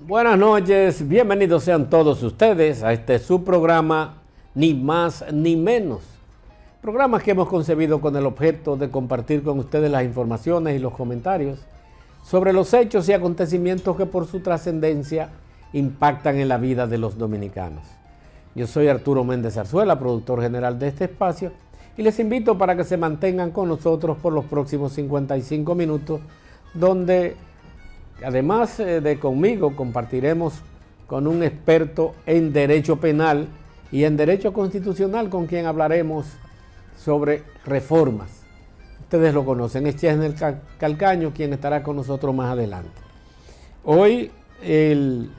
Buenas noches, bienvenidos sean todos ustedes a este su programa Ni Más Ni Menos. Programa que hemos concebido con el objeto de compartir con ustedes las informaciones y los comentarios sobre los hechos y acontecimientos que por su trascendencia impactan en la vida de los dominicanos. Yo soy Arturo Méndez Zarzuela, productor general de este espacio, y les invito para que se mantengan con nosotros por los próximos 55 minutos, donde además de conmigo compartiremos con un experto en derecho penal y en derecho constitucional con quien hablaremos sobre reformas. Ustedes lo conocen, es Chesnel Calcaño quien estará con nosotros más adelante. Hoy el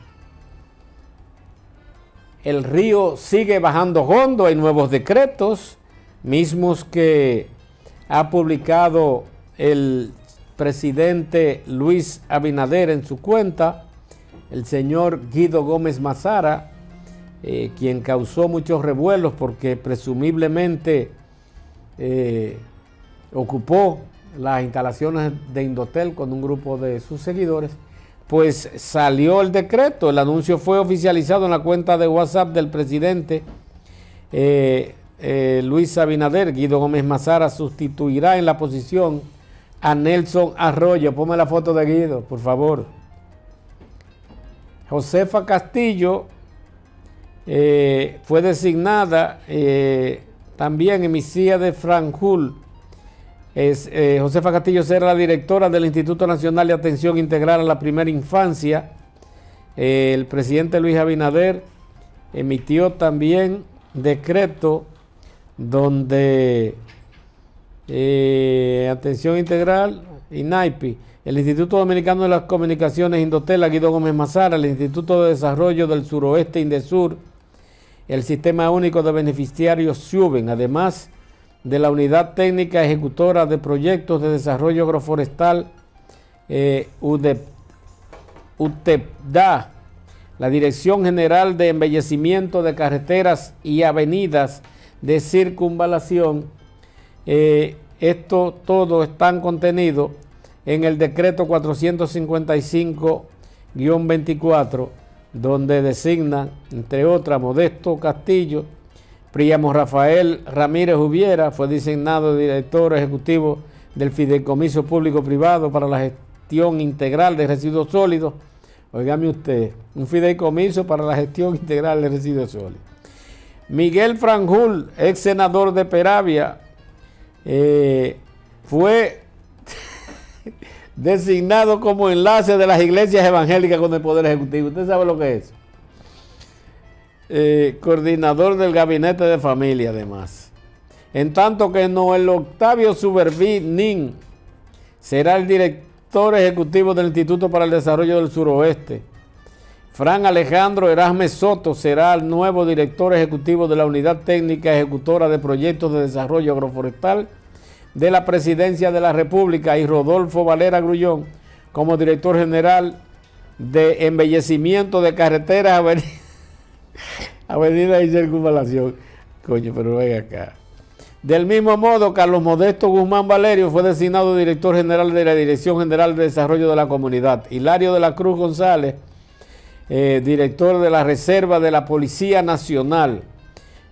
río sigue bajando hondo, hay nuevos decretos, mismos que ha publicado el presidente Luis Abinader en su cuenta, el señor Guido Gómez Mazara, quien causó muchos revuelos porque presumiblemente ocupó las instalaciones de Indotel con un grupo de sus seguidores, pues salió el decreto. El anuncio fue oficializado en la cuenta de WhatsApp del presidente Luis Abinader. Guido Gómez Mazara sustituirá en la posición a Nelson Arroyo. Ponme la foto de Guido, por favor. Josefa Castillo fue designada también en Misía de Franjul. Josefa Castillo será la directora del Instituto Nacional de Atención Integral a la Primera Infancia. El presidente Luis Abinader emitió también decreto donde Atención Integral, INAIPI, el Instituto Dominicano de las Comunicaciones, Indotel, Guido Gómez Mazara, el Instituto de Desarrollo del Suroeste, Indesur, el Sistema Único de Beneficiarios, SUBEN, además de la Unidad Técnica Ejecutora de Proyectos de Desarrollo Agroforestal, UTEPDA, la Dirección General de Embellecimiento de Carreteras y Avenidas de Circunvalación. Esto todo están contenido en el decreto 455-24, donde designan, entre otras, Modesto Castillo, Príamo Rafael Ramírez Hubiera, fue designado director ejecutivo del Fideicomiso Público Privado para la Gestión Integral de Residuos Sólidos. Óigame usted, un fideicomiso para la gestión integral de residuos sólidos. Miguel Franjul, ex senador de Peravia, fue designado como enlace de las iglesias evangélicas con el Poder Ejecutivo. ¿Usted sabe lo que es? Coordinador del Gabinete de Familia, además. En tanto que Noel Octavio Suberví Nin será el director ejecutivo del Instituto para el Desarrollo del Suroeste. Fran Alejandro Erasme Soto será el nuevo director ejecutivo de la Unidad Técnica Ejecutora de Proyectos de Desarrollo Agroforestal de la Presidencia de la República, y Rodolfo Valera Grullón como director general de Embellecimiento de Carreteras, Avenida y Circunvalación. Coño, pero venga acá. Del mismo modo, Carlos Modesto Guzmán Valerio fue designado director general de la Dirección General de Desarrollo de la Comunidad. Hilario de la Cruz González, director de la Reserva de la Policía Nacional.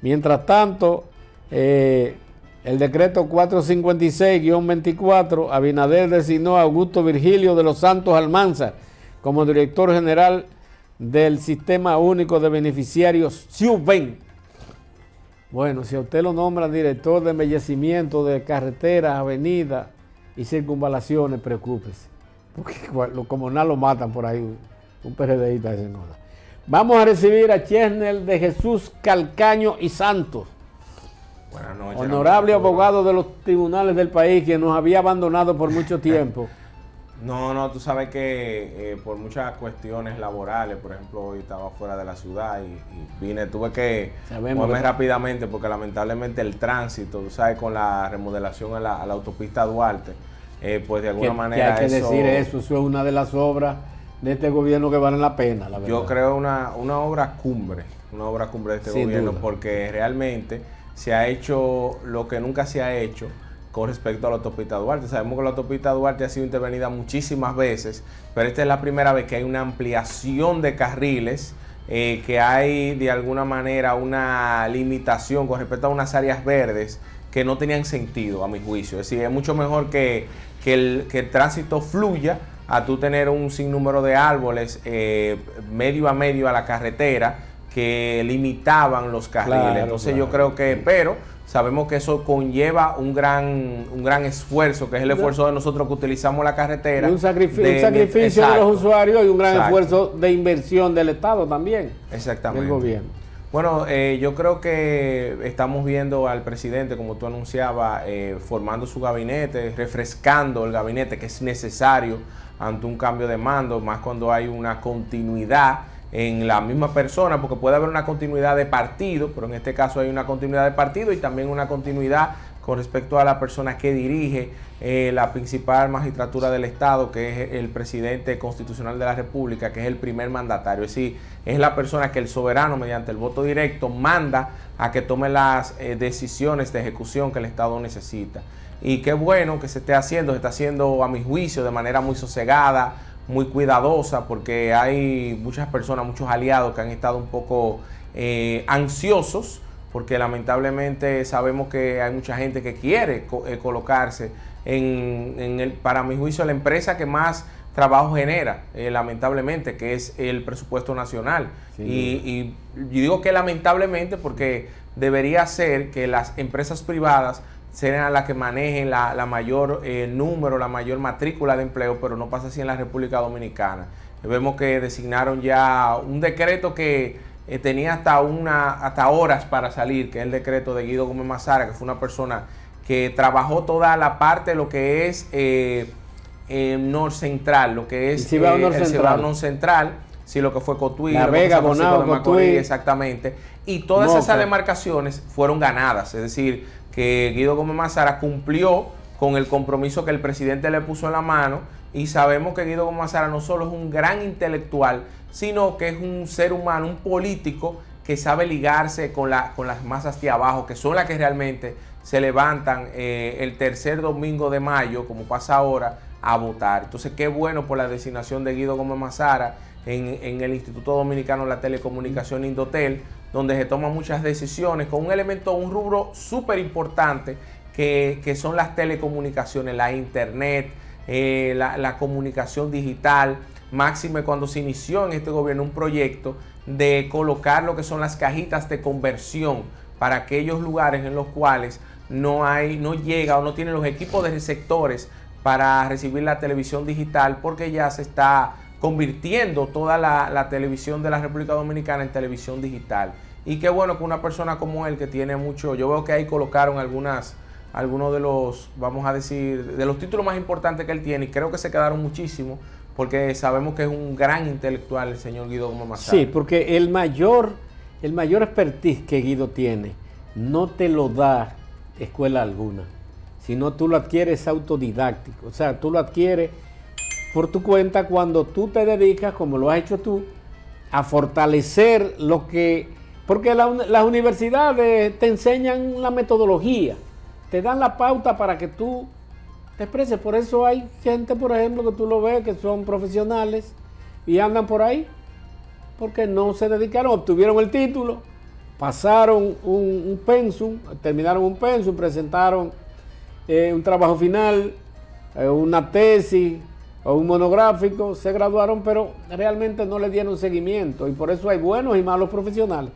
Mientras tanto, el decreto 456-24, Abinader designó a Augusto Virgilio de los Santos Almanzar como director general del Sistema Único de Beneficiarios, SUBEN. Bueno, si a usted lo nombra director de embellecimiento de carreteras, avenidas y circunvalaciones, preocúpese, porque como nada lo matan por ahí, un PRDista de ese nada. Vamos a recibir a Chesnel de Jesús Calcaño y Santos. Buenas noches. Honorable abogado de los tribunales del país, que nos había abandonado por mucho tiempo. No, tú sabes que por muchas cuestiones laborales, por ejemplo, hoy estaba fuera de la ciudad y tuve que moverme rápidamente porque lamentablemente el tránsito, tú sabes, con la remodelación a la autopista Duarte, pues de alguna manera hay que decir eso es una de las obras de este gobierno que valen la pena, la verdad. Yo creo una obra cumbre de este gobierno, porque realmente se ha hecho lo que nunca se ha hecho con respecto a la autopista Duarte. Sabemos que la autopista Duarte ha sido intervenida muchísimas veces, pero esta es la primera vez que hay una ampliación de carriles, que hay de alguna manera una limitación con respecto a unas áreas verdes que no tenían sentido, a mi juicio. Es decir, es mucho mejor que el tránsito fluya a tú tener un sinnúmero de árboles medio a medio a la carretera que limitaban los carriles. Claro, entonces yo creo que, pero sabemos que eso conlleva un gran esfuerzo, que es el esfuerzo de nosotros que utilizamos la carretera. Un sacrificio de los usuarios y un gran esfuerzo de inversión del Estado también. Exactamente. Del gobierno. Bueno, yo creo que estamos viendo al presidente, como tú anunciabas, formando su gabinete, refrescando el gabinete, que es necesario ante un cambio de mando, más cuando hay una continuidad en la misma persona, porque puede haber una continuidad de partido, pero en este caso hay una continuidad de partido y también una continuidad con respecto a la persona que dirige la principal magistratura del Estado, que es el presidente constitucional de la República, que es el primer mandatario. Es decir, es la persona que el soberano, mediante el voto directo, manda a que tome las decisiones de ejecución que el Estado necesita. Y qué bueno que se está haciendo a mi juicio de manera muy sosegada, muy cuidadosa, porque hay muchas personas, muchos aliados que han estado un poco ansiosos, porque lamentablemente sabemos que hay mucha gente que quiere colocarse para mi juicio, la empresa que más trabajo genera, lamentablemente, que es el presupuesto nacional. Sí. Y yo digo que lamentablemente porque debería ser que las empresas privadas sean las que manejen la mayor número, la mayor matrícula de empleo, pero no pasa así en la República Dominicana. Vemos que designaron ya un decreto que tenía hasta horas para salir, que es el decreto de Guido Gómez Mazara, que fue una persona que trabajó toda la parte de lo que es norcentral, lo que es el Cibao Norcentral, sí, lo que fue Cotuí, La Vega, Bonao, Cotuí, exactamente. Y todas esas demarcaciones fueron ganadas, es decir, que Guido Gómez Mazara cumplió con el compromiso que el presidente le puso en la mano, y sabemos que Guido Gómez Mazara no solo es un gran intelectual, sino que es un ser humano, un político que sabe ligarse con las masas de abajo, que son las que realmente se levantan el tercer domingo de mayo, como pasa ahora, a votar. Entonces, qué bueno por la designación de Guido Gómez Mazara en el Instituto Dominicano de la Telecomunicación, Indotel, donde se toman muchas decisiones con un elemento, un rubro súper importante que son las telecomunicaciones, la internet, la comunicación digital. Máxime cuando se inició en este gobierno un proyecto de colocar lo que son las cajitas de conversión para aquellos lugares en los cuales no llega o no tienen los equipos de receptores para recibir la televisión digital, porque ya se está convirtiendo toda la televisión de la República Dominicana en televisión digital. Y qué bueno que una persona como él, que tiene mucho, yo veo que ahí colocaron algunos de los, vamos a decir, de los títulos más importantes que él tiene, y creo que se quedaron muchísimos, porque sabemos que es un gran intelectual el señor Guido Gómez Mazara. Sí, porque el mayor expertise que Guido tiene no te lo da escuela alguna, sino tú lo adquieres autodidáctico. O sea, tú lo adquieres por tu cuenta cuando tú te dedicas, como lo has hecho tú, a fortalecer lo que... Porque las universidades te enseñan la metodología, te dan la pauta para que tú te expreses. Por eso hay gente, por ejemplo, que tú lo ves, que son profesionales y andan por ahí, porque no se dedicaron, obtuvieron el título, pasaron un pensum, terminaron un pensum, presentaron un trabajo final, una tesis o un monográfico, se graduaron, pero realmente no le dieron seguimiento, y por eso hay buenos y malos profesionales.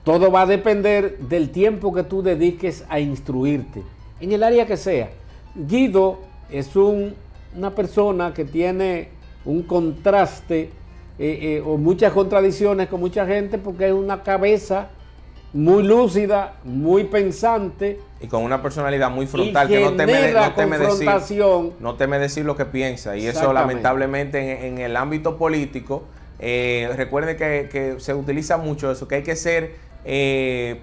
Todo va a depender del tiempo que tú dediques a instruirte, en el área que sea. Guido es una persona que tiene un contraste o muchas contradicciones con mucha gente, porque es una cabeza muy lúcida, muy pensante. Y con una personalidad muy frontal, que no teme decir lo que piensa. Y eso lamentablemente en el ámbito político, recuerden que se utiliza mucho eso, que hay que ser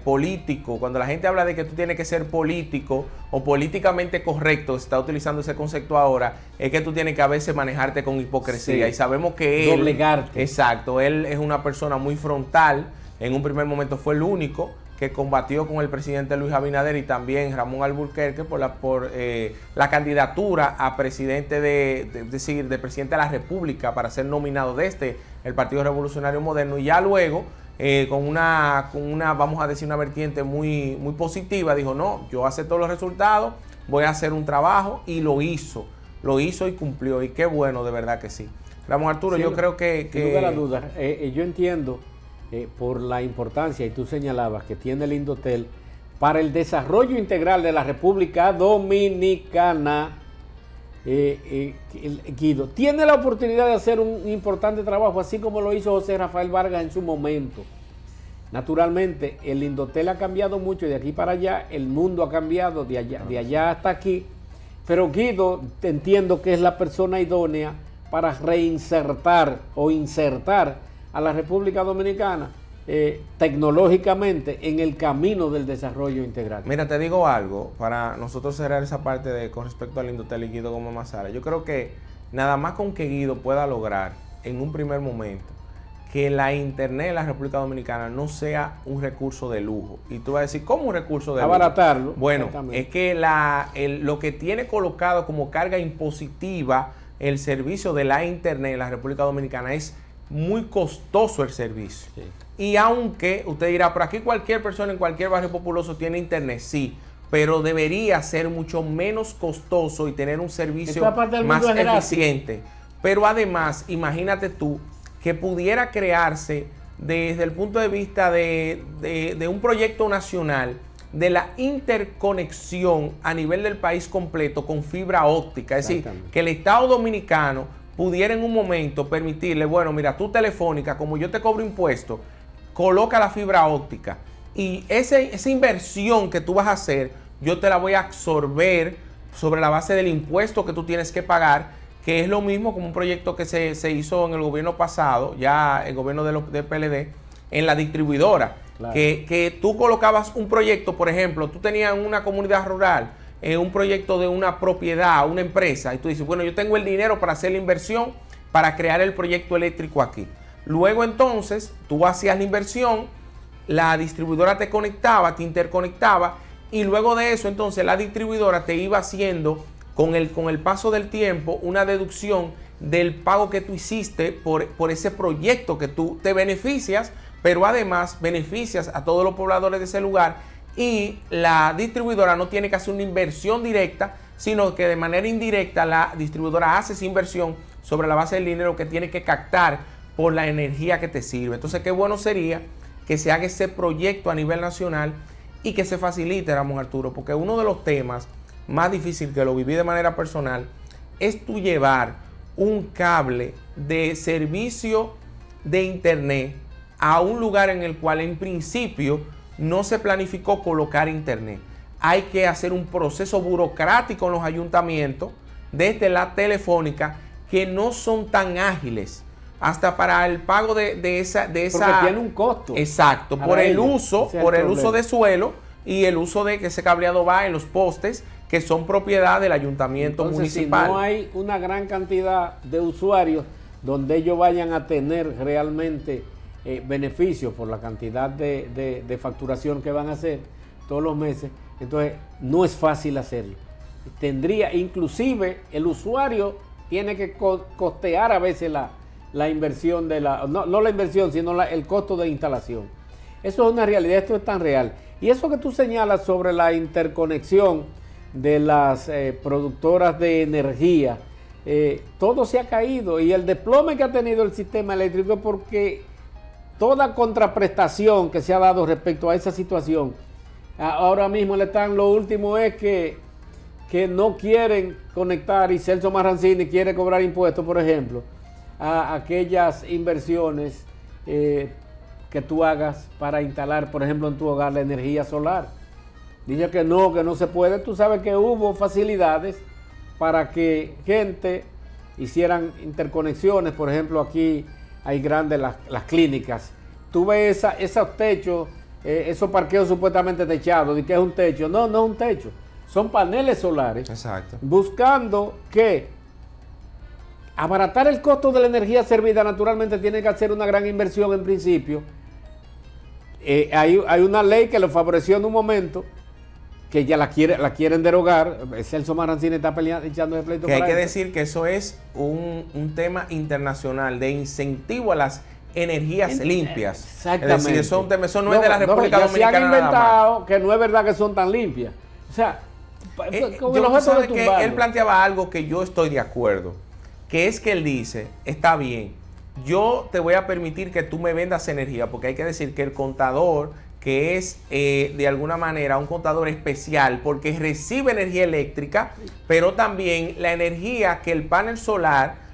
político. Cuando la gente habla de que tú tienes que ser político o políticamente correcto, se está utilizando ese concepto ahora, es que tú tienes que a veces manejarte con hipocresía. Sí. Y sabemos que él... Doblegarte. Exacto, él es una persona muy frontal. En un primer momento fue el único que combatió con el presidente Luis Abinader y también Ramón Alburquerque por la candidatura a presidente de presidente de la República para ser nominado desde el Partido Revolucionario Moderno, y ya luego con una vamos a decir una vertiente muy positiva, dijo no, yo acepto los resultados, voy a hacer un trabajo, y lo hizo y cumplió, y qué bueno, de verdad que sí. Ramón Arturo, sí, yo creo que... Sin lugar a dudas, yo entiendo por la importancia, y tú señalabas, que tiene el Indotel para el desarrollo integral de la República Dominicana. Guido tiene la oportunidad de hacer un importante trabajo, así como lo hizo José Rafael Vargas en su momento. Naturalmente, el Indotel ha cambiado mucho de aquí para allá, el mundo ha cambiado de allá hasta aquí, pero Guido, entiendo que es la persona idónea para reinsertar o insertar a la República Dominicana tecnológicamente en el camino del desarrollo integral. Mira, te digo algo, para nosotros cerrar esa parte con respecto al Indotel y Guido Gómez Mazara. Yo creo que nada más con que Guido pueda lograr en un primer momento que la internet en la República Dominicana no sea un recurso de lujo. Y tú vas a decir, ¿cómo un recurso de lujo? Abaratarlo. Bueno, es que lo que tiene colocado como carga impositiva el servicio de la internet en la República Dominicana es muy costoso el servicio. Sí. Y aunque usted dirá, por aquí cualquier persona en cualquier barrio populoso tiene internet, sí, pero debería ser mucho menos costoso y tener un servicio más eficiente. Pero además, imagínate tú que pudiera crearse desde el punto de vista de un proyecto nacional de la interconexión a nivel del país completo con fibra óptica. Es decir, que el Estado Dominicano pudiera en un momento permitirle, bueno, mira, tú Telefónica, como yo te cobro impuestos, coloca la fibra óptica, y esa inversión que tú vas a hacer, yo te la voy a absorber sobre la base del impuesto que tú tienes que pagar, que es lo mismo como un proyecto que se hizo en el gobierno pasado, ya el gobierno del PLD, en la distribuidora. Claro. Que tú colocabas un proyecto, por ejemplo, tú tenías una comunidad rural, un proyecto de una propiedad, una empresa, y tú dices, bueno, yo tengo el dinero para hacer la inversión, para crear el proyecto eléctrico aquí. Luego entonces, tú hacías la inversión, la distribuidora te conectaba, te interconectaba, y luego de eso entonces la distribuidora te iba haciendo con el paso del tiempo una deducción del pago que tú hiciste por ese proyecto, que tú te beneficias, pero además beneficias a todos los pobladores de ese lugar, y la distribuidora no tiene que hacer una inversión directa, sino que de manera indirecta la distribuidora hace esa inversión sobre la base del dinero que tiene que captar por la energía que te sirve. Entonces, qué bueno sería que se haga ese proyecto a nivel nacional y que se facilite, Ramón Arturo, porque uno de los temas más difíciles, que lo viví de manera personal, es tú llevar un cable de servicio de internet a un lugar en el cual en principio no se planificó colocar internet. Hay que hacer un proceso burocrático en los ayuntamientos, desde la telefónica, que no son tan ágiles, hasta para el pago de esa... Porque tiene un costo. Exacto, por el uso de suelo y el uso de que ese cableado va en los postes que son propiedad del ayuntamiento municipal. Si no hay una gran cantidad de usuarios donde ellos vayan a tener realmente beneficios por la cantidad de facturación que van a hacer todos los meses, entonces no es fácil hacerlo. Tendría, inclusive el usuario tiene que costear a veces la inversión no la inversión, sino el costo de instalación. Eso es una realidad, esto es tan real. Y eso que tú señalas sobre la interconexión de las productoras de energía, todo se ha caído, y el desplome que ha tenido el sistema eléctrico, porque toda contraprestación que se ha dado respecto a esa situación, ahora mismo lo último es que no quieren conectar, y Celso Marrancini quiere cobrar impuestos, por ejemplo, a aquellas inversiones que tú hagas para instalar, por ejemplo, en tu hogar la energía solar. Dice que no se puede. Tú sabes que hubo facilidades para que gente hicieran interconexiones. Por ejemplo, aquí hay grandes las clínicas. Tú ves esos techos, esos parqueos supuestamente techados, ¿de qué es un techo? No es un techo. Son paneles solares. Exacto. Buscando que abaratar el costo de la energía servida. Naturalmente tiene que hacer una gran inversión en principio. hay una ley que lo favoreció en un momento, que ya la quieren derogar. Celso Marancini está echando de pleito. Que hay que decir que eso es un tema internacional de incentivo a las energías limpias. Exactamente. Es decir, eso no es de la República Dominicana. Se han inventado que no es verdad que son tan limpias. O sea, con el objeto de que él planteaba algo que yo estoy de acuerdo, que es que él dice, está bien, yo te voy a permitir que tú me vendas energía, porque hay que decir que el contador, que es de alguna manera un contador especial porque recibe energía eléctrica, pero también la energía que el panel solar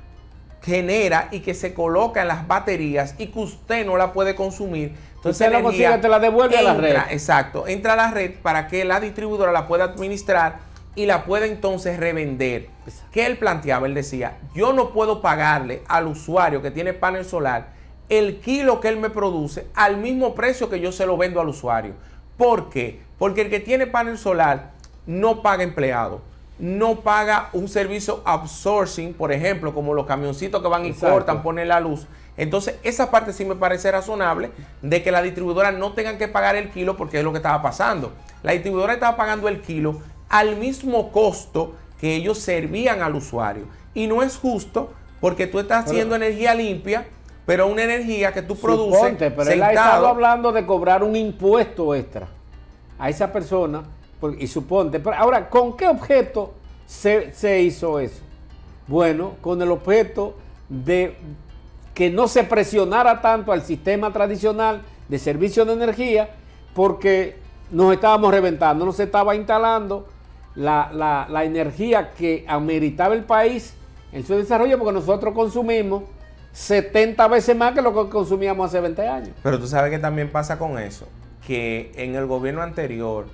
genera y que se coloca en las baterías y que usted no la puede consumir. Entonces usted la consigue, te la devuelve a la red. Exacto, entra a la red para que la distribuidora la pueda administrar y la pueda entonces revender. ¿Qué él planteaba? Él decía, yo no puedo pagarle al usuario que tiene panel solar el kilo que él me produce al mismo precio que yo se lo vendo al usuario. ¿Por qué? Porque el que tiene panel solar no paga empleado, no paga un servicio outsourcing, por ejemplo, como los camioncitos que van y cortan, ponen la luz. Entonces, esa parte sí me parece razonable de que la distribuidora no tengan que pagar el kilo, porque es lo que estaba pasando. La distribuidora estaba pagando el kilo al mismo costo que ellos servían al usuario. Y no es justo porque tú estás haciendo energía limpia, pero una energía que tú produces. Suponte, pero él ha estado hablando de cobrar un impuesto extra a esa persona. Y suponte, pero ahora, ¿con qué objeto se hizo eso? Bueno, con el objeto de que no se presionara tanto al sistema tradicional de servicio de energía, porque nos estábamos reventando, no se estaba instalando la energía que ameritaba el país en su desarrollo, porque nosotros consumimos 70 veces más que lo que consumíamos hace 20 años. Pero tú sabes que también pasa con eso, que en el gobierno anterior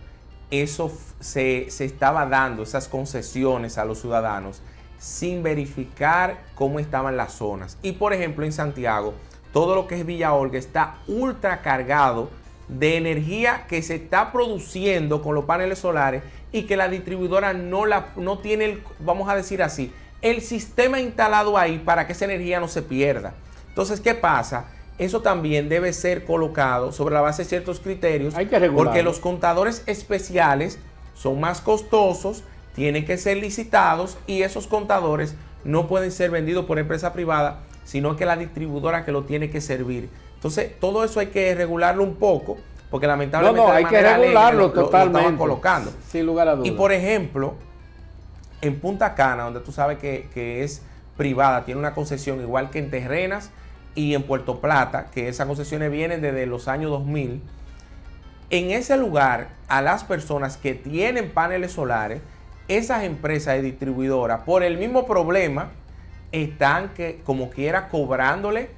eso se estaba dando, esas concesiones a los ciudadanos, sin verificar cómo estaban las zonas. Y por ejemplo en Santiago, todo lo que es Villa Olga está ultra cargado de energía que se está produciendo con los paneles solares y que la distribuidora no tiene, vamos a decir así, el sistema instalado ahí para que esa energía no se pierda. Entonces, ¿qué pasa? Eso también debe ser colocado sobre la base de ciertos criterios. Hay que regularlo. Porque los contadores especiales son más costosos, tienen que ser licitados y esos contadores no pueden ser vendidos por empresa privada, sino que la distribuidora que lo tiene que servir. Entonces, todo eso hay que regularlo un poco, porque lamentablemente hay que regularlo totalmente. Lo estaban colocando. Sin lugar a dudas. Y por ejemplo, en Punta Cana, donde tú sabes que es privada, tiene una concesión igual que en Terrenas y en Puerto Plata, que esas concesiones vienen desde los años 2000. En ese lugar, a las personas que tienen paneles solares, esas empresas de distribuidoras, por el mismo problema, están como quiera cobrándole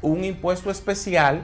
un impuesto especial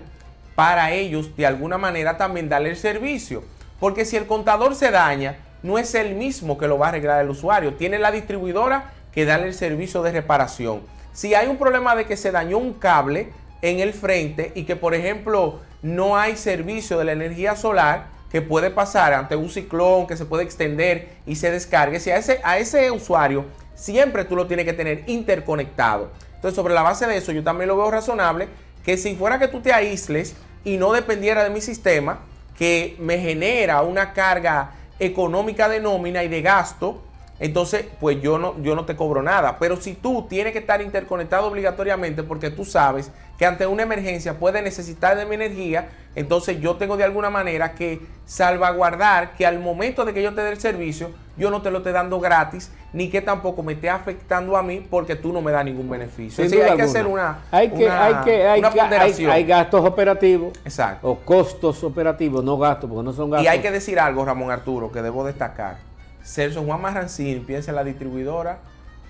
para ellos de alguna manera también darle el servicio. Porque si el contador se daña, no es el mismo que lo va a arreglar el usuario. Tiene la distribuidora que darle el servicio de reparación. Si hay un problema de que se dañó un cable en el frente y que, por ejemplo, no hay servicio de la energía solar, que puede pasar ante un ciclón que se puede extender y se descargue, si a ese usuario siempre tú lo tienes que tener interconectado. Entonces, sobre la base de eso, yo también lo veo razonable que si fuera que tú te aísles y no dependiera de mi sistema, que me genera una carga económica de nómina y de gasto, entonces pues yo no te cobro nada. Pero si tú tienes que estar interconectado obligatoriamente porque tú sabes que ante una emergencia puedes necesitar de mi energía, entonces yo tengo de alguna manera que salvaguardar que al momento de que yo te dé el servicio, yo no te lo esté dando gratis, ni que tampoco me esté afectando a mí porque tú no me das ningún beneficio. Sí, hay que hacer una ponderación. Hay gastos operativos. Exacto. O costos operativos, no gastos, porque no son gastos. Y hay que decir algo, Ramón Arturo, que debo destacar. Celso Juan Marancini piensa en la distribuidora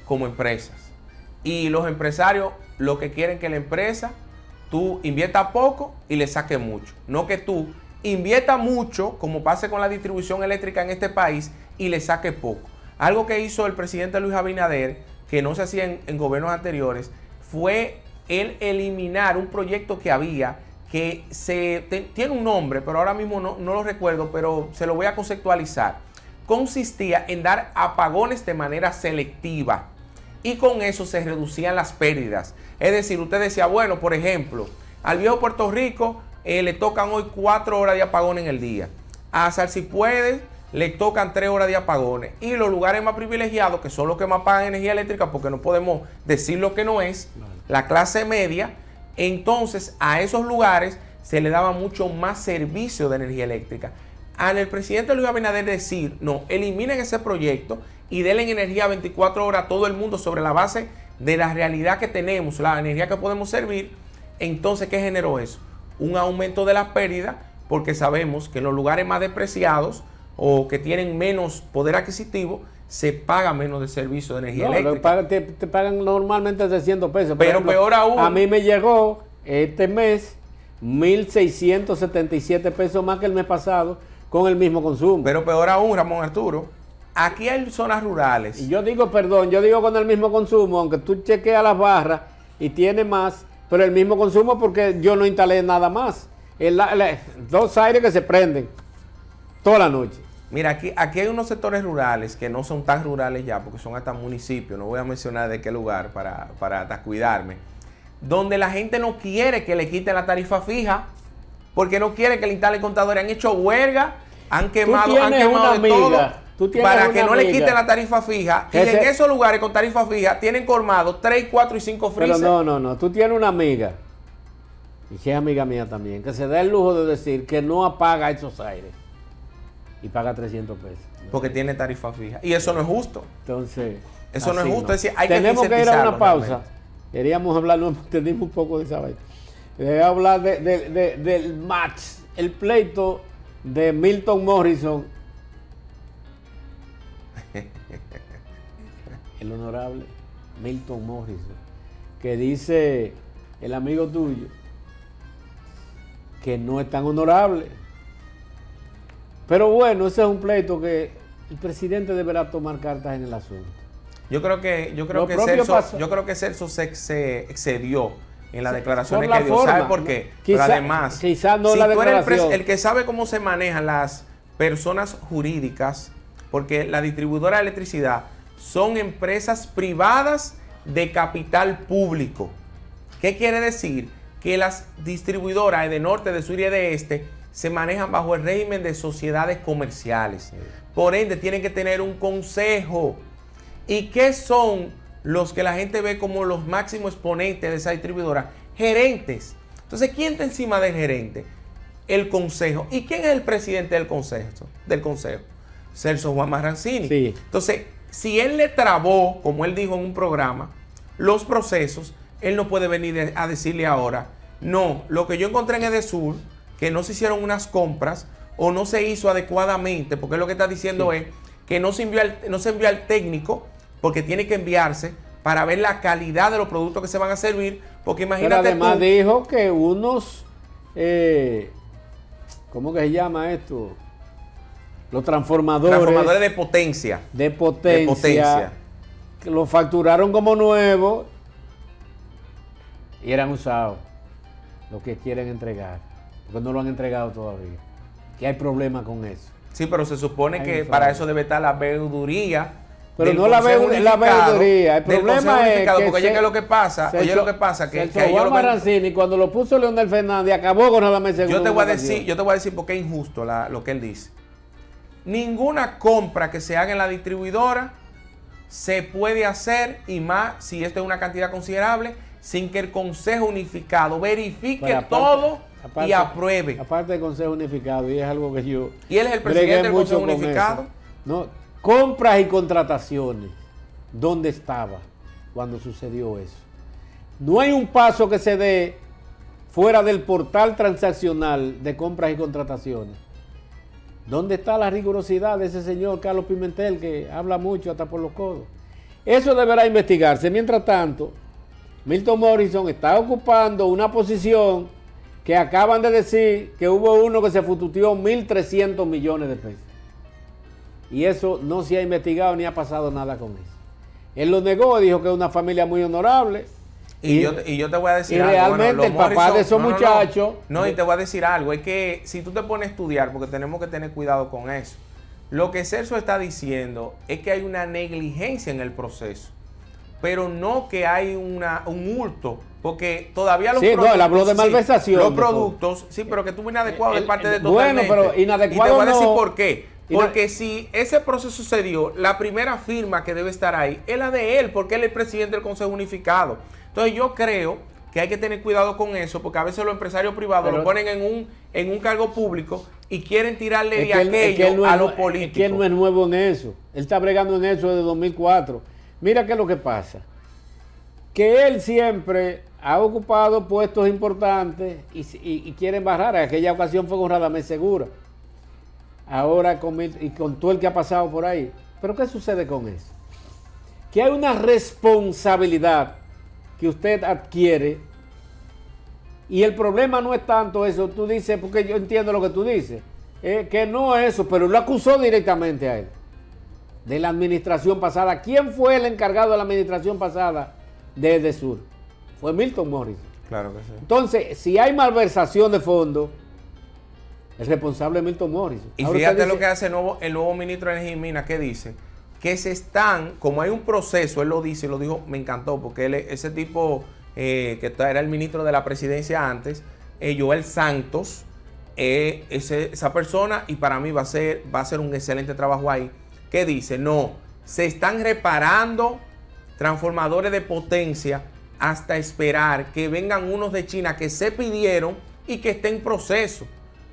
como empresas. Y los empresarios lo que quieren que la empresa, tú inviertas poco y le saques mucho. No que tú inviertas mucho, como pasa con la distribución eléctrica en este país, y le saques poco. Algo que hizo el presidente Luis Abinader, que no se hacía en gobiernos anteriores, fue el eliminar un proyecto que había, que tiene un nombre, pero ahora mismo no lo recuerdo, pero se lo voy a conceptualizar. Consistía en dar apagones de manera selectiva y con eso se reducían las pérdidas. Es decir, usted decía, bueno, por ejemplo, al viejo Puerto Rico le tocan hoy 4 horas de apagón en el día. A Salsipuedes le tocan 3 horas de apagones. Y los lugares más privilegiados, que son los que más pagan energía eléctrica, porque no podemos decir lo que no es, la clase media, entonces a esos lugares se le daba mucho más servicio de energía eléctrica. Al el presidente Luis Abinader decir, no, eliminen ese proyecto y denle energía 24 horas a todo el mundo sobre la base de la realidad que tenemos, la energía que podemos servir, entonces, ¿qué generó eso? Un aumento de las pérdidas, porque sabemos que en los lugares más despreciados o que tienen menos poder adquisitivo, se paga menos de servicio de energía eléctrica. Te pagan normalmente 600 pesos. Pero ejemplo, peor aún. A mí me llegó este mes 1.677 pesos más que el mes pasado con el mismo consumo. Pero peor aún, Ramón Arturo, aquí hay zonas rurales. Y yo digo con el mismo consumo, aunque tú chequeas las barras y tiene más, pero el mismo consumo porque yo no instalé nada más. Dos aires que se prenden toda la noche. Mira, aquí hay unos sectores rurales que no son tan rurales ya, porque son hasta municipios, no voy a mencionar de qué lugar para hasta cuidarme, donde la gente no quiere que le quiten la tarifa fija, porque no quiere que le instalen contadores. Han hecho huelga, han quemado de todo, para que no le quiten la tarifa fija. Y en esos lugares con tarifa fija tienen colmado 3, 4 y 5 freezer. Pero no, tú tienes una amiga, y que es amiga mía también, que se da el lujo de decir que no apaga esos aires. Y paga 300 pesos. Porque tiene tarifa fija. Y eso no es justo. Entonces, eso no es justo. No. Es decir, hay tenemos que ir a una pausa. Realmente. Queríamos hablar, no entendimos un poco de esa vaina. Quería hablar del match, el pleito de Milton Morrison. El honorable Milton Morrison, que dice el amigo tuyo que no es tan honorable. Pero bueno, ese es un pleito que el presidente deberá tomar cartas en el asunto. Yo creo que Celso se excedió en la declaración que dio. ¿Sabe por qué? Pero además, quizás no si la tú declaración. eres el que sabe cómo se manejan las personas jurídicas, porque la distribuidora de electricidad son empresas privadas de capital público. ¿Qué quiere decir? Que las distribuidoras de norte, de sur y de este se manejan bajo el régimen de sociedades comerciales. Sí. Por ende, tienen que tener un consejo. ¿Y qué son los que la gente ve como los máximos exponentes de esa distribuidora? Gerentes. Entonces, ¿quién está encima del gerente? El consejo. ¿Y quién es el presidente del consejo? Celso Juan Marrancini. Sí. Entonces, si él le trabó, como él dijo en un programa, los procesos, él no puede venir a decirle ahora, no, lo que yo encontré en Edesur, que no se hicieron unas compras o no se hizo adecuadamente, porque lo que está diciendo es que no se envió al técnico, porque tiene que enviarse para ver la calidad de los productos que se van a servir, porque imagínate. Pero además dijo que unos, ¿cómo que se llama esto? Los transformadores de potencia. De potencia. Que lo facturaron como nuevo y eran usados. Lo que quieren entregar. Porque no lo han entregado todavía. Que hay problema con eso. Sí, pero se supone que para eso debe estar la veeduría. Pero no la veeduría. El problema es que porque oye, lo que pasa, que Juan Marrancini, cuando lo puso Leonel Fernández, acabó con nada más. Yo te voy a decir por qué es injusto lo que él dice. Ninguna compra que se haga en la distribuidora se puede hacer, y más si esta es una cantidad considerable, sin que el Consejo Unificado verifique todo y apruebe. Aparte del Consejo Unificado, y es algo que yo... ¿Y él es el presidente del Consejo Unificado? No, compras y contrataciones. ¿Dónde estaba cuando sucedió eso? No hay un paso que se dé fuera del portal transaccional de compras y contrataciones. ¿Dónde está la rigurosidad de ese señor Carlos Pimentel, que habla mucho hasta por los codos? Eso deberá investigarse. Mientras tanto, Milton Morrison está ocupando una posición que acaban de decir que hubo uno que se fututeó 1.300 millones de pesos. Y eso no se ha investigado ni ha pasado nada con eso. Él lo negó, dijo que es una familia muy honorable. Y yo te voy a decir algo. Y realmente el papá de esos muchachos... No, y te voy a decir algo. Es que si tú te pones a estudiar, porque tenemos que tener cuidado con eso, lo que Celso está diciendo es que hay una negligencia en el proceso. pero no que hay un hurto, porque todavía los productos... Sí, no, él habló de malversación. Los productos, sí, pero que estuvo inadecuado de parte de totalmente. Bueno, pero inadecuado. Y te voy a decir por qué. Porque si ese proceso se dio, la primera firma que debe estar ahí es la de él, porque él es el presidente del Consejo Unificado. Entonces yo creo que hay que tener cuidado con eso, porque a veces los empresarios privados lo ponen en un cargo público y quieren tirarle de aquello a los políticos. Es que él no es nuevo en eso. Él está bregando en eso desde 2004. Mira qué es lo que pasa. Que él siempre ha ocupado puestos importantes y quiere embarrar. En aquella ocasión fue con Radamés Segura. Ahora con todo el que ha pasado por ahí. Pero ¿qué sucede con eso? Que hay una responsabilidad que usted adquiere y el problema no es tanto eso. Tú dices, porque yo entiendo lo que tú dices, que no es eso, pero lo acusó directamente a él de la administración pasada. ¿Quién fue el encargado de la administración pasada de EDESUR? Fue Milton Morris. Claro que sí. Entonces, si hay malversación de fondos, el responsable es Milton Morris. Y ahora fíjate lo que hace el nuevo ministro de Energía y Minas, que dice que como hay un proceso, él lo dice, lo dijo, me encantó, porque él, ese tipo que era el ministro de la presidencia antes, Joel Santos, esa persona, y para mí va a ser un excelente trabajo ahí, que dice, no, se están reparando transformadores de potencia hasta esperar que vengan unos de China que se pidieron y que estén en proceso.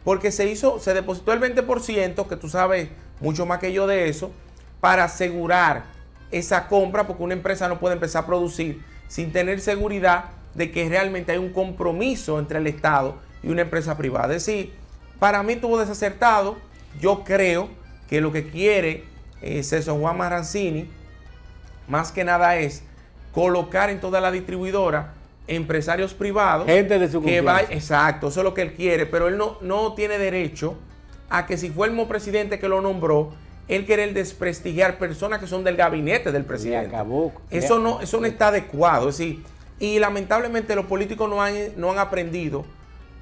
Porque se depositó el 20%, que tú sabes mucho más que yo de eso, para asegurar esa compra, porque una empresa no puede empezar a producir sin tener seguridad de que realmente hay un compromiso entre el Estado y una empresa privada. Es decir, para mí estuvo desacertado. Yo creo que lo que quiere César Juan Maranzini, más que nada, es colocar en toda la distribuidora empresarios privados, gente de su confianza. Exacto, eso es lo que él quiere, pero él no tiene derecho a que, si fue el mismo presidente que lo nombró, él quiere desprestigiar personas que son del gabinete del presidente. Eso no está adecuado. Es decir, y lamentablemente los políticos no han aprendido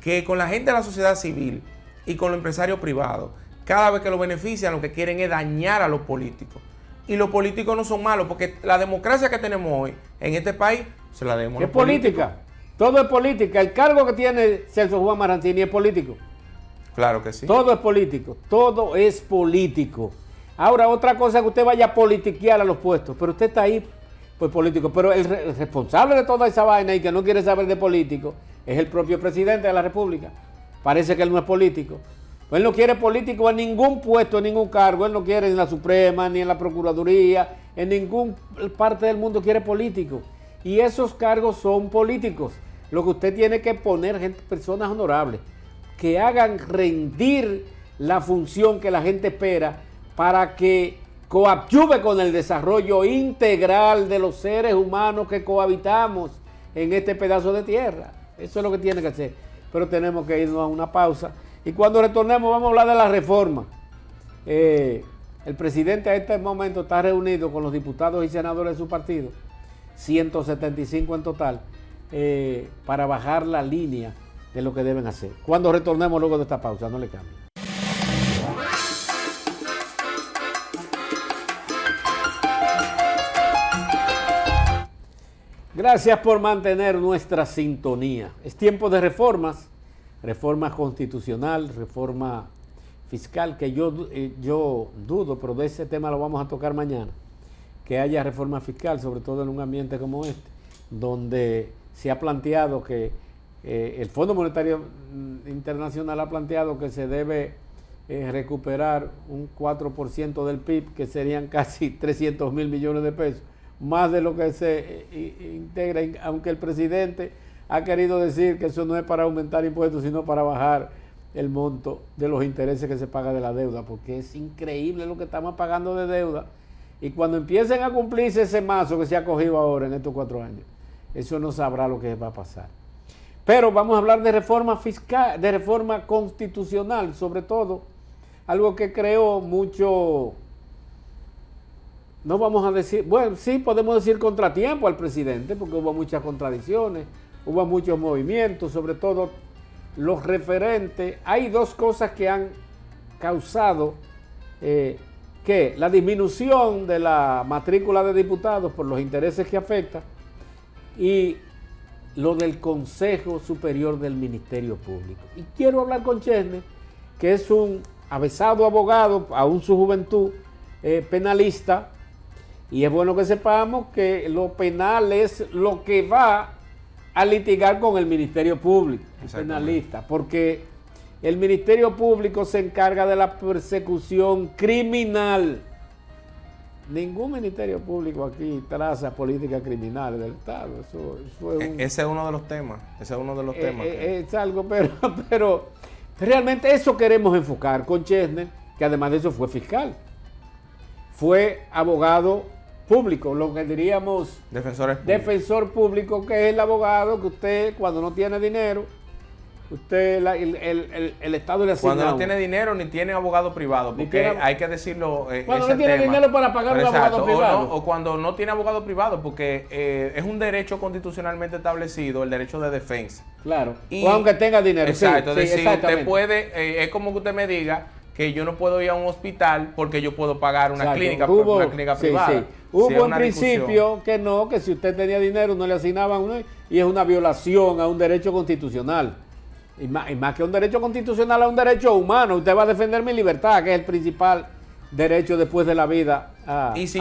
que con la gente de la sociedad civil y con los empresarios privados, cada vez que lo benefician, lo que quieren es dañar a los políticos. Y los políticos no son malos, porque la democracia que tenemos hoy en este país se la demos. Es política. Todo es política. El cargo que tiene Celso Juan Maranzini es político. Claro que sí. Todo es político. Todo es político. Ahora, otra cosa es que usted vaya a politiquear a los puestos, pero usted está ahí, pues político. Pero el responsable de toda esa vaina y que no quiere saber de político es el propio presidente de la República. Parece que él no es político. Él no quiere político en ningún puesto, en ningún cargo. Él no quiere en la Suprema, ni en la Procuraduría, en ninguna parte del mundo quiere político. Y esos cargos son políticos. Lo que usted tiene que poner personas honorables, que hagan rendir la función que la gente espera para que coadyuve con el desarrollo integral de los seres humanos que cohabitamos en este pedazo de tierra. Eso es lo que tiene que hacer. Pero tenemos que irnos a una pausa. Y cuando retornemos vamos a hablar de la reforma. El presidente a este momento está reunido con los diputados y senadores de su partido, 175 en total, para bajar la línea de lo que deben hacer. Cuando retornemos luego de esta pausa, no le cambien. Gracias por mantener nuestra sintonía. Es tiempo de reformas, reforma constitucional, reforma fiscal, que yo dudo, pero de ese tema lo vamos a tocar mañana, que haya reforma fiscal, sobre todo en un ambiente como este, donde se ha planteado que el Fondo Monetario Internacional ha planteado que se debe recuperar un 4% del PIB, que serían casi 300 mil millones de pesos, más de lo que se integra, aunque el presidente ha querido decir que eso no es para aumentar impuestos, sino para bajar el monto de los intereses que se paga de la deuda, porque es increíble lo que estamos pagando de deuda. Y cuando empiecen a cumplirse ese mazo que se ha cogido ahora en estos 4 años, eso no sabrá lo que va a pasar. Pero vamos a hablar de reforma fiscal, de reforma constitucional, sobre todo, algo que creó mucho, no vamos a decir, bueno, sí podemos decir contratiempo al presidente, porque hubo muchas contradicciones, hubo muchos movimientos, sobre todo los referentes. Hay 2 cosas que han causado que la disminución de la matrícula de diputados por los intereses que afecta y lo del Consejo Superior del Ministerio Público. Y quiero hablar con Chesney, que es un avesado abogado, aún su juventud, penalista, y es bueno que sepamos que lo penal es lo que va a litigar con el Ministerio Público, el penalista, porque el Ministerio Público se encarga de la persecución criminal. Ningún Ministerio Público aquí traza políticas criminales del Estado. Ese es uno de los temas. Es algo, pero realmente eso queremos enfocar con Chesney, que además de eso fue fiscal. Fue abogado público, lo que diríamos defensor público, que es el abogado que usted, cuando no tiene dinero, el Estado le asigna. Cuando no tiene dinero ni tiene abogado privado, porque hay que decirlo. Cuando no tiene dinero para pagar un abogado privado. O cuando no tiene abogado privado, porque es un derecho constitucionalmente establecido, el derecho de defensa. Claro. O aunque tenga dinero. Exacto. Sí, es decir, usted puede, es como que usted me diga que yo no puedo ir a un hospital porque yo puedo pagar una clínica privada. Sí. Hubo un principio que si usted tenía dinero no le asignaban uno, y es una violación a un derecho constitucional. Y más que un derecho constitucional, a un derecho humano. Usted va a defender mi libertad, que es el principal derecho después de la vida a tutelar. Y si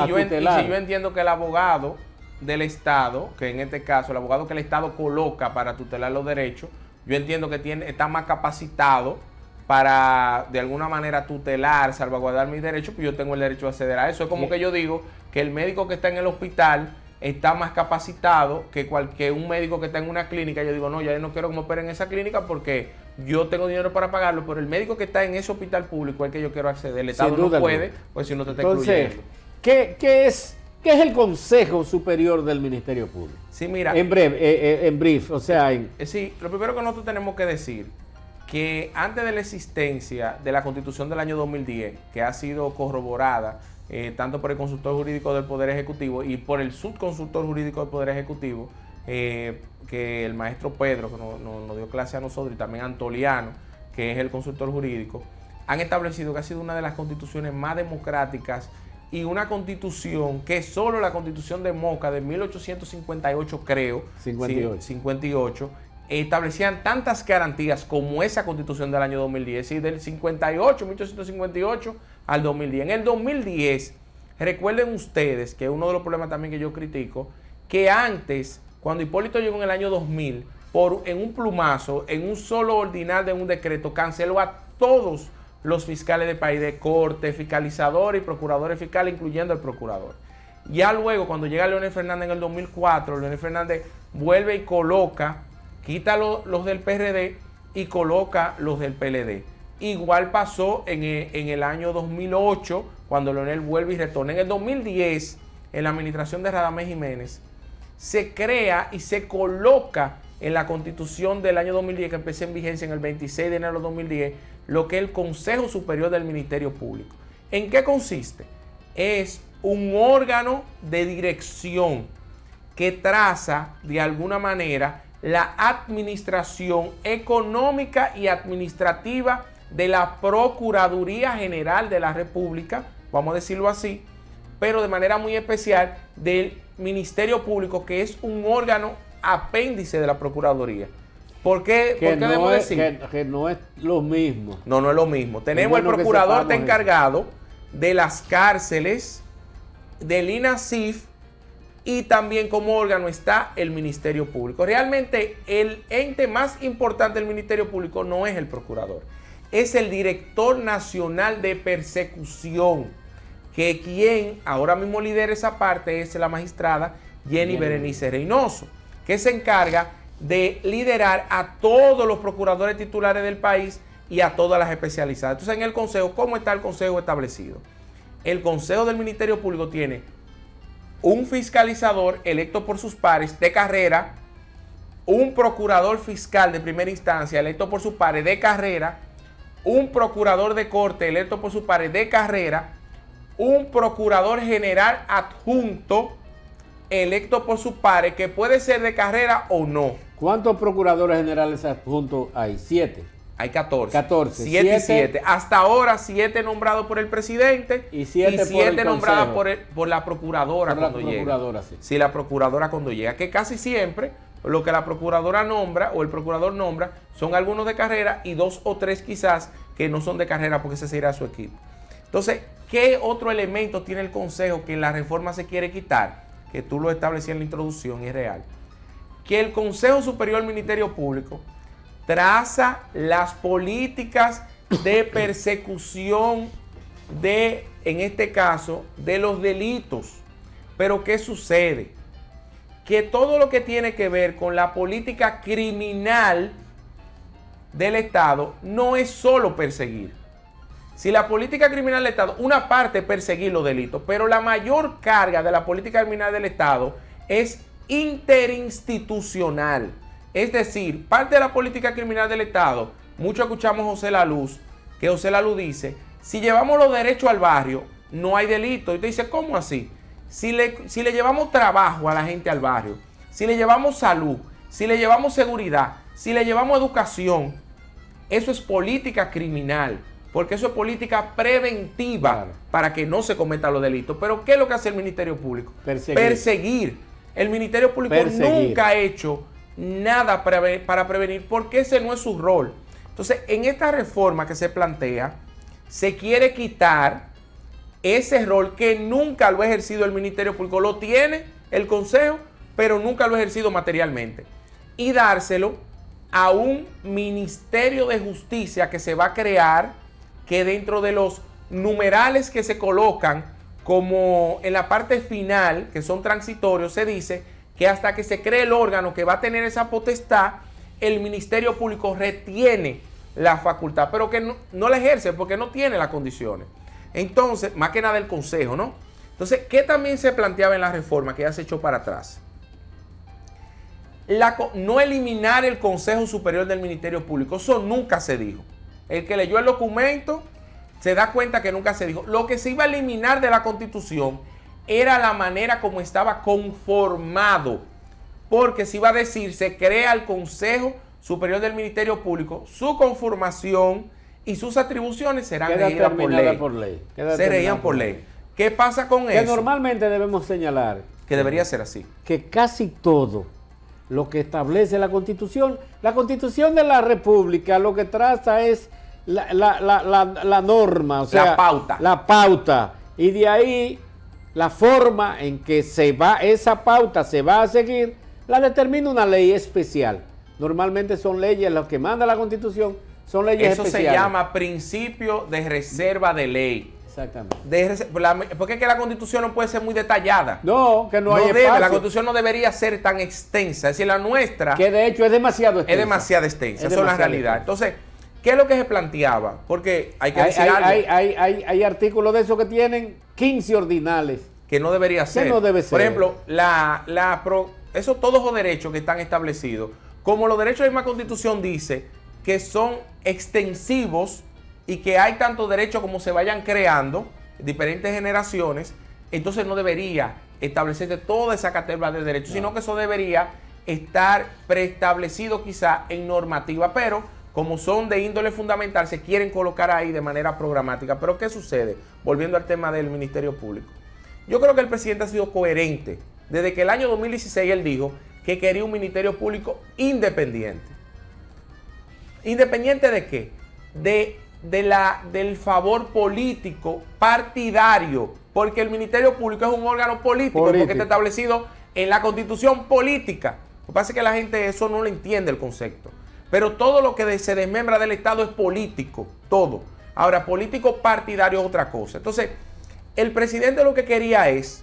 yo entiendo que el abogado del Estado, que en este caso el abogado que el Estado coloca para tutelar los derechos, yo entiendo que está más capacitado para de alguna manera tutelar, salvaguardar mis derechos, pues yo tengo el derecho a acceder a eso. Es como que yo digo que el médico que está en el hospital está más capacitado que un médico que está en una clínica. Yo digo, no, ya no quiero que me operen en esa clínica porque yo tengo dinero para pagarlo, pero el médico que está en ese hospital público es el que yo quiero acceder. El Estado no puede, pues si no te está excluyendo. ¿Qué es el Consejo Superior del Ministerio Público? Sí, mira. En breve, en brief, o sea... Sí, lo primero que nosotros tenemos que decir, que antes de la existencia de la Constitución del año 2010, que ha sido corroborada tanto por el consultor jurídico del Poder Ejecutivo y por el subconsultor jurídico del Poder Ejecutivo, que el maestro Pedro, que nos dio clase a nosotros, y también Antoliano, que es el consultor jurídico, han establecido que ha sido una de las constituciones más democráticas y una constitución que solo la Constitución de Moca de 1858, creo, 58, establecían tantas garantías como esa Constitución del año 2010, y del 1858 al 2010. En el 2010, recuerden ustedes, que uno de los problemas también que yo critico, que antes, cuando Hipólito llegó en el año 2000, en un plumazo, en un solo ordinal de un decreto, canceló a todos los fiscales del país, de corte, fiscalizadores y procuradores fiscales, incluyendo el procurador. Ya luego, cuando llega Leonel Fernández en el 2004, Leonel Fernández vuelve y quita los del PRD y coloca los del PLD. Igual pasó en el año 2008, cuando Leonel vuelve y retorna. En el 2010, en la administración de Radamés Jiménez, se crea y se coloca en la Constitución del año 2010, que empezó en vigencia en el 26 de enero de 2010, lo que es el Consejo Superior del Ministerio Público. ¿En qué consiste? Es un órgano de dirección que traza de alguna manera la administración económica y administrativa de la Procuraduría General de la República, vamos a decirlo así, pero de manera muy especial del Ministerio Público, que es un órgano apéndice de la Procuraduría. ¿Por qué debemos decir? Que no es lo mismo. No es lo mismo. Tenemos el procurador está encargado de las cárceles, del INASIF, y también como órgano está el Ministerio Público. Realmente el ente más importante del Ministerio Público no es el procurador, es el director nacional de persecución, que quien ahora mismo lidera esa parte es la magistrada Jenny Berenice Reynoso, que se encarga de liderar a todos los procuradores titulares del país y a todas las especializadas. Entonces, en el Consejo, ¿cómo está el Consejo establecido? El Consejo del Ministerio Público tiene un fiscalizador electo por sus pares de carrera, un procurador fiscal de primera instancia electo por sus pares de carrera, un procurador de corte electo por sus pares de carrera, un procurador general adjunto electo por sus pares, que puede ser de carrera o no. ¿Cuántos procuradores generales adjuntos hay? 7. Hay 14. 14. 7 y 7. Hasta ahora 7 nombrados por el presidente y 7 nombradas por la procuradora cuando llega. Sí. Sí, la procuradora cuando llega. Que casi siempre lo que la procuradora nombra o el procurador nombra son algunos de carrera y 2 o 3 quizás que no son de carrera porque ese será su equipo. Entonces, ¿qué otro elemento tiene el Consejo que en la reforma se quiere quitar? Que tú lo establecías en la introducción y es real. Que el Consejo Superior del Ministerio Público traza las políticas de persecución de, en este caso, de los delitos. Pero ¿qué sucede? Que todo lo que tiene que ver con la política criminal del Estado no es solo perseguir. Si la política criminal del Estado, una parte es perseguir los delitos, pero la mayor carga de la política criminal del Estado es interinstitucional. Es decir, parte de la política criminal del Estado, mucho escuchamos a José Laluz, que José Laluz dice, si llevamos los derechos al barrio, no hay delito. Y te dice, ¿cómo así? Si le llevamos trabajo a la gente al barrio, si le llevamos salud, si le llevamos seguridad, si le llevamos educación, eso es política criminal, porque eso es política preventiva, claro, para que no se cometan los delitos. Pero ¿qué es lo que hace el Ministerio Público? Perseguir. El Ministerio Público nunca ha hecho nada para prevenir, porque ese no es su rol. Entonces, en esta reforma que se plantea, se quiere quitar ese rol que nunca lo ha ejercido el Ministerio Público. Lo tiene el Consejo, pero nunca lo ha ejercido materialmente. Y dárselo a un Ministerio de Justicia que se va a crear, que dentro de los numerales que se colocan como en la parte final, que son transitorios, se dice que hasta que se cree el órgano que va a tener esa potestad, el Ministerio Público retiene la facultad, pero que no la ejerce porque no tiene las condiciones. Entonces, más que nada el Consejo, ¿no? Entonces, ¿qué también se planteaba en la reforma que ya se echó para atrás? No eliminar el Consejo Superior del Ministerio Público, eso nunca se dijo. El que leyó el documento se da cuenta que nunca se dijo. Lo que se iba a eliminar de la Constitución era la manera como estaba conformado, porque se iba a decir, se crea el Consejo Superior del Ministerio Público, su conformación y sus atribuciones serán regidas por ley. Se regían por ley. ¿Qué pasa con eso? Que normalmente debemos señalar que debería ser así. Que casi todo lo que establece la Constitución de la República, lo que traza es la norma, o sea, la pauta. Y de ahí la forma en que esa pauta se va a seguir, la determina una ley especial. Normalmente son leyes, las que manda la Constitución son leyes especiales. Eso se llama principio de reserva de ley. Exactamente. Porque es que la Constitución no puede ser muy detallada. No, que no hay espacio. La Constitución no debería ser tan extensa. Es decir, la nuestra... Que de hecho es demasiado extensa. Es demasiado extensa. Esa es la realidad. Entonces, ¿qué es lo que se planteaba? Porque hay que decir algo. Hay artículos de esos que tienen 15 ordinales. Que no debería ser. Que no debe ser. Por ejemplo, esos todos los derechos que están establecidos, como los derechos de la misma Constitución dice que son extensivos y que hay tantos derechos como se vayan creando, diferentes generaciones, entonces no debería establecerse toda esa categoría de derechos, sino que eso debería estar preestablecido quizá en normativa, pero como son de índole fundamental, se quieren colocar ahí de manera programática. Pero ¿qué sucede? Volviendo al tema del Ministerio Público. Yo creo que el presidente ha sido coherente. Desde que el año 2016 él dijo que quería un Ministerio Público independiente. ¿Independiente de qué? Del favor político partidario, porque el Ministerio Público es un órgano político. Porque está establecido en la Constitución política. Lo que pasa es que la gente eso no lo entiende el concepto. Pero todo lo que se desmembra del Estado es político, todo. Ahora, político partidario es otra cosa. Entonces, el presidente lo que quería es,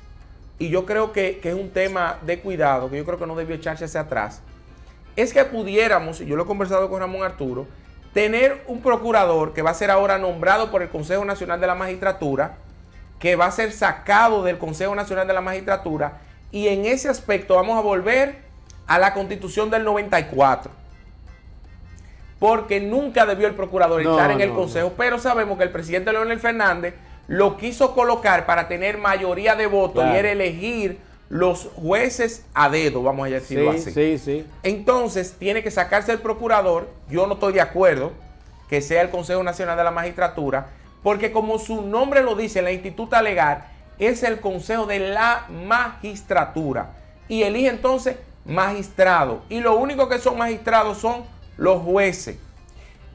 y yo creo que es un tema de cuidado, que yo creo que no debió echarse hacia atrás, es que pudiéramos, y yo lo he conversado con Ramón Arturo, tener un procurador que va a ser ahora nombrado por el Consejo Nacional de la Magistratura, que va a ser sacado del Consejo Nacional de la Magistratura, y en ese aspecto vamos a volver a la Constitución del 94. Porque nunca debió el procurador estar en el Consejo, pero sabemos que el presidente Leonel Fernández lo quiso colocar para tener mayoría de votos, claro, y era elegir los jueces a dedo, vamos a decirlo así. Sí. Entonces, tiene que sacarse el procurador. Yo no estoy de acuerdo que sea el Consejo Nacional de la Magistratura, porque como su nombre lo dice, la instituta legal es el Consejo de la Magistratura y elige entonces magistrados, y lo único que son magistrados son los jueces.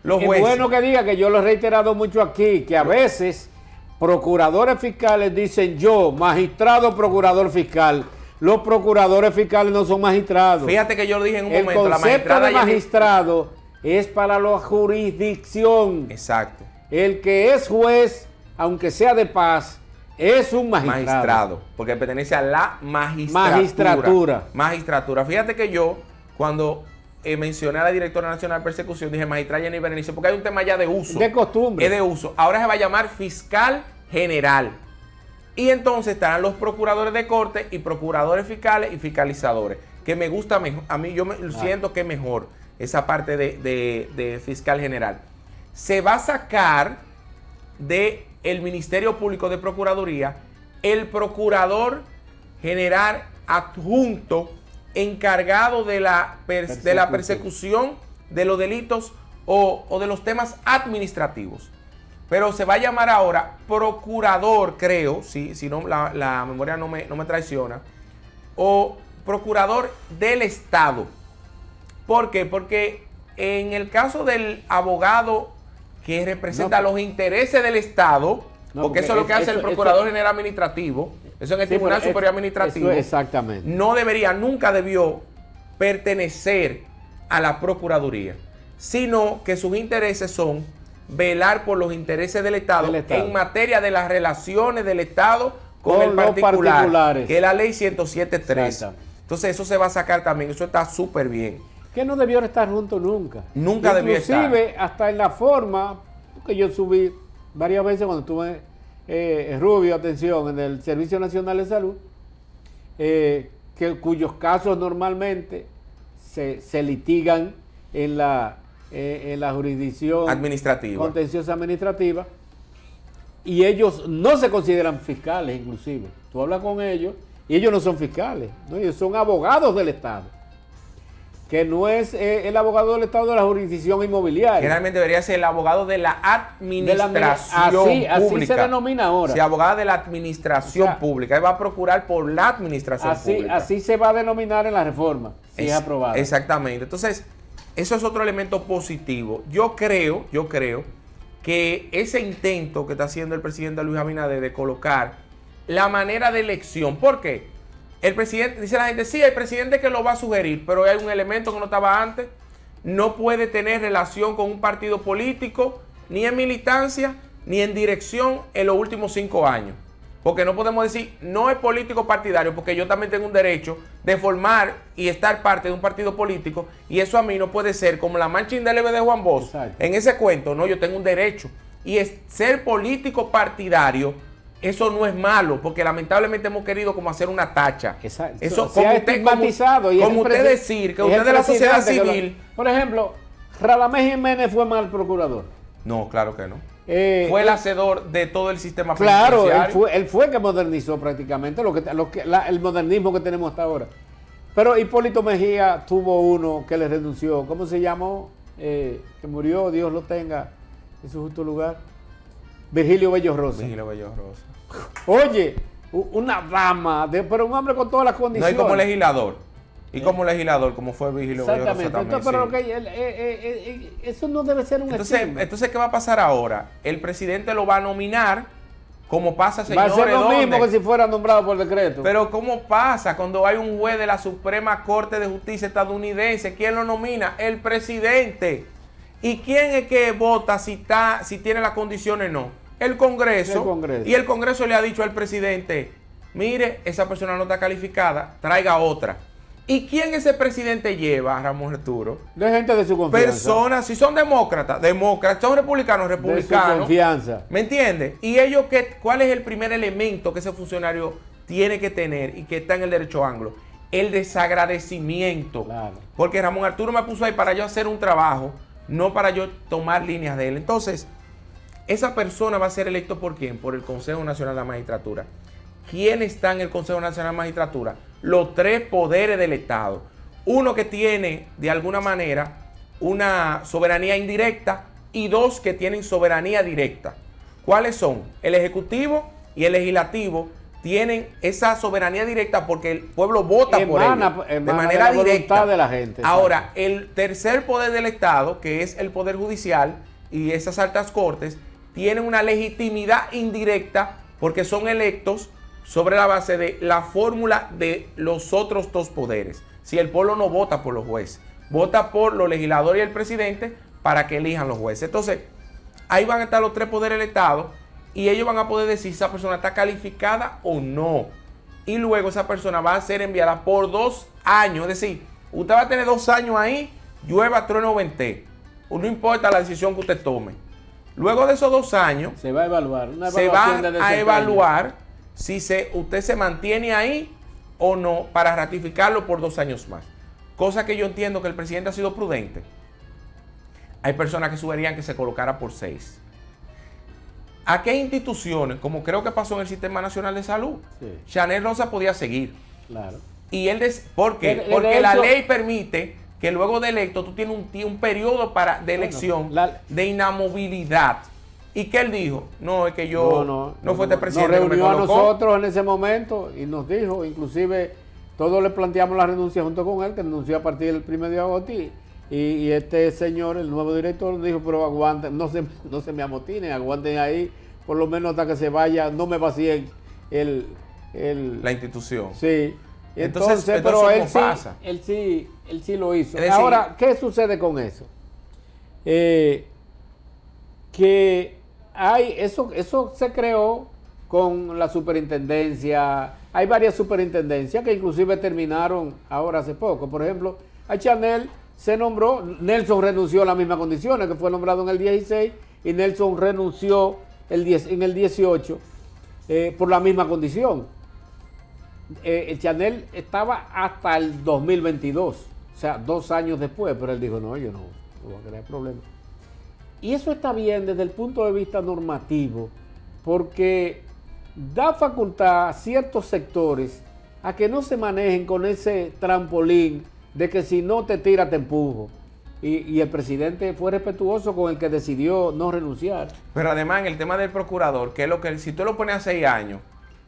Es bueno que diga, que yo lo he reiterado mucho aquí, que a veces procuradores fiscales dicen yo, magistrado, procurador fiscal. Los procuradores fiscales no son magistrados. Fíjate que yo lo dije en un momento. El concepto de magistrado es para la jurisdicción. Exacto. El que es juez, aunque sea de paz, es un magistrado. Porque pertenece a la magistratura. Magistratura. Fíjate que yo, cuando mencioné a la directora nacional de persecución, dije magistrada Jenny Berenice, porque hay un tema ya de uso. De costumbre. Es de uso. Ahora se va a llamar fiscal general. Y entonces estarán los procuradores de corte y procuradores fiscales y fiscalizadores. Que me gusta mejor. A mí yo siento que es mejor esa parte de fiscal general. Se va a sacar del Ministerio Público de Procuraduría el procurador general adjunto encargado de la persecución de los delitos o de los temas administrativos. Pero se va a llamar ahora procurador, creo, si no la memoria no me traiciona, o procurador del Estado. ¿Por qué? Porque en el caso del abogado que representa los intereses del Estado, porque eso es lo que hace el Procurador General Administrativo, eso en el Tribunal Superior Administrativo, exactamente. Nunca debió pertenecer a la Procuraduría, sino que sus intereses son velar por los intereses del Estado en materia de las relaciones del Estado con el particular, que es la ley 107.3. Entonces eso se va a sacar también, eso está súper bien. Que no debió estar juntos nunca. Nunca debió estar. Inclusive hasta en la forma, que yo subí varias veces cuando estuve Rubio, atención, en el Servicio Nacional de Salud, cuyos casos normalmente se litigan en la jurisdicción administrativa, contenciosa administrativa, y ellos no se consideran fiscales. Inclusive tú hablas con ellos y ellos no son fiscales, ¿no? Ellos son abogados del Estado, que no es el abogado del Estado de la jurisdicción inmobiliaria. Generalmente debería ser el abogado de la administración pública. Así se denomina ahora. Sí, abogado de la administración pública. Él va a procurar por la administración pública. Así se va a denominar en la reforma, si es aprobada. Exactamente. Entonces, eso es otro elemento positivo. Yo creo que ese intento que está haciendo el presidente Luis Abinader de colocar la manera de elección, ¿por qué? El presidente, dice la gente, sí, el presidente que lo va a sugerir, pero hay un elemento que no estaba antes: no puede tener relación con un partido político, ni en militancia, ni en dirección en los últimos 5 años. Porque no podemos decir, no es político partidario, porque yo también tengo un derecho de formar y estar parte de un partido político, y eso a mí no puede ser como la mancha indeleble de Juan Bosch. En ese cuento, no, yo tengo un derecho. Y ser político partidario, eso no es malo, porque lamentablemente hemos querido como hacer una tacha. Exacto. Eso se ha estigmatizado. Como usted decir que usted de la sociedad civil. Por ejemplo, Radamés Jiménez fue mal procurador. No, claro que no. Fue el hacedor de todo el sistema penitenciario. Claro, él fue el que modernizó prácticamente el modernismo que tenemos hasta ahora. Pero Hipólito Mejía tuvo uno que le renunció. ¿Cómo se llamó? Que murió, Dios lo tenga en su justo lugar. Virgilio Bello Rosa. Oye, una dama, pero un hombre con todas las condiciones. No, y como legislador. Como legislador, como fue Virgilio Bello Rosa también. Pero eso no debe ser un esquema. Entonces, ¿qué va a pasar ahora? El presidente lo va a nominar, como pasa, señores. Va a ser lo mismo que si fuera nombrado por decreto. Pero ¿cómo pasa cuando hay un juez de la Suprema Corte de Justicia estadounidense? ¿Quién lo nomina? El presidente. ¿Y quién es que vota si tiene las condiciones o no? El Congreso. Y el Congreso le ha dicho al presidente, mire, esa persona no está calificada, traiga otra. ¿Y quién ese presidente lleva, Ramón Arturo? De gente de su confianza. Personas, si son demócratas, son republicanos. De su confianza. ¿Me entiendes? Y ellos, ¿cuál es el primer elemento que ese funcionario tiene que tener y que está en el derecho anglo? El desagradecimiento. Claro. Porque Ramón Arturo me puso ahí para yo hacer un trabajo, no para yo tomar líneas de él. Entonces, esa persona va a ser electo ¿por quién? Por el Consejo Nacional de la Magistratura. ¿Quién está en el Consejo Nacional de la Magistratura? Los 3 poderes del Estado. Uno que tiene, de alguna manera, una soberanía indirecta y 2 que tienen soberanía directa. ¿Cuáles son? El Ejecutivo y el Legislativo tienen esa soberanía directa porque el pueblo vota por ellos de manera directa. De la gente, ahora, el tercer poder del Estado, que es el Poder Judicial y esas altas cortes, tienen una legitimidad indirecta porque son electos sobre la base de la fórmula de los otros dos poderes. Si el pueblo no vota por los jueces, vota por los legisladores y el presidente para que elijan los jueces. Entonces, ahí van a estar los tres poderes del Estado y ellos van a poder decir si esa persona está calificada o no. Y luego esa persona va a ser enviada por 2 años. Es decir, usted va a tener 2 años ahí, llueva, trueno o vente. No importa la decisión que usted tome. Luego de esos 2 años, se va a evaluar. Se va a evaluar si usted se mantiene ahí o no para ratificarlo por 2 años más. Cosa que yo entiendo que el presidente ha sido prudente. Hay personas que sugerían que se colocara por 6. ¿A qué instituciones, como creo que pasó en el Sistema Nacional de Salud? Sí. Chanel Rosa podía seguir. Claro. Y ¿por qué? Porque la ley permite que luego de electo tú tienes un periodo de elección de inamovilidad. ¿Y qué él dijo? No, es que yo no fue este presidente. Nos reunió a nosotros en ese momento y nos dijo, inclusive todos le planteamos la renuncia junto con él, que renunció a partir del 1 de agosto. Y este señor, el nuevo director, dijo, pero aguanten, no se me amotinen, aguanten ahí, por lo menos hasta que se vaya, no me vacíen la institución. Sí. Entonces pero él sí lo hizo. Es decir, ahora, ¿qué sucede con eso? Que hay eso se creó con la superintendencia. Hay varias superintendencias que inclusive terminaron ahora hace poco. Por ejemplo, a Chanel se nombró, Nelson renunció a las mismas condiciones, que fue nombrado en el 16, y Nelson renunció en el 18 por la misma condición. Chanel estaba hasta el 2022, o sea, 2 años después, pero él dijo, no, yo no voy a crear problemas. Y eso está bien desde el punto de vista normativo, porque da facultad a ciertos sectores a que no se manejen con ese trampolín de que si no te tira te empujo. Y el presidente fue respetuoso con el que decidió no renunciar. Pero además en el tema del procurador, que es lo que si tú lo pones a 6 años,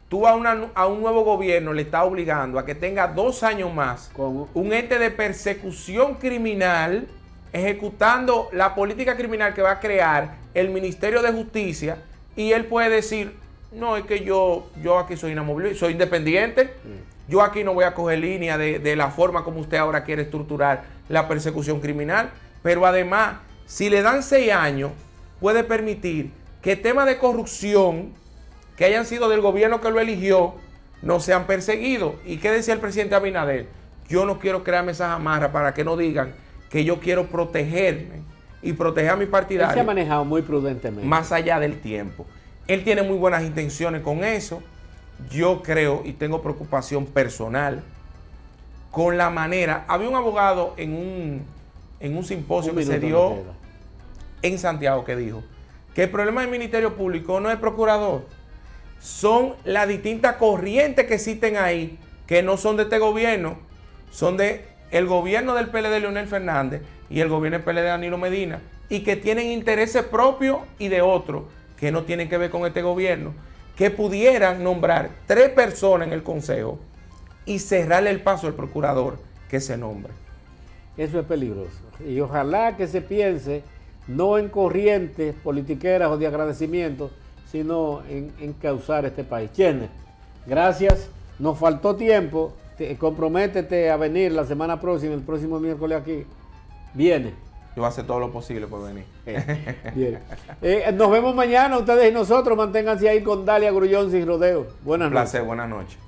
tú a un nuevo gobierno le estás obligando a que tenga 2 años más con un ente de persecución criminal ejecutando la política criminal que va a crear el Ministerio de Justicia, y él puede decir, no, es que yo aquí soy inamovible, soy independiente, yo aquí no voy a coger línea de la forma como usted ahora quiere estructurar la persecución criminal. Pero además, si le dan 6 años, puede permitir que temas de corrupción que hayan sido del gobierno que lo eligió no sean perseguidos. ¿Y qué decía el presidente Abinader? Yo no quiero crearme esas amarras para que no digan que yo quiero protegerme y proteger a mi partidario. Él se ha manejado muy prudentemente. Más allá del tiempo. Él tiene muy buenas intenciones con eso. Yo creo y tengo preocupación personal con la manera. Había un abogado en un simposio que se dio en Santiago que dijo que el problema del Ministerio Público no es el procurador, son las distintas corrientes que existen ahí, que no son de este gobierno, son de el gobierno del PLD de Leonel Fernández y el gobierno del PLD de Danilo Medina, y que tienen intereses propios y de otros que no tienen que ver con este gobierno, que pudieran nombrar 3 personas en el consejo y cerrarle el paso al procurador que se nombre. Eso es peligroso. Y ojalá que se piense no en corrientes politiqueras o de agradecimiento, sino en causar este país. Chene, gracias. Nos faltó tiempo. Comprométete a venir la semana próxima, el próximo miércoles aquí. Viene. Yo voy a hacer todo lo posible por venir. Bien. Nos vemos mañana, ustedes y nosotros. Manténganse ahí con Dalia Grullón sin rodeo. Buenas noches. Un placer, buenas noches.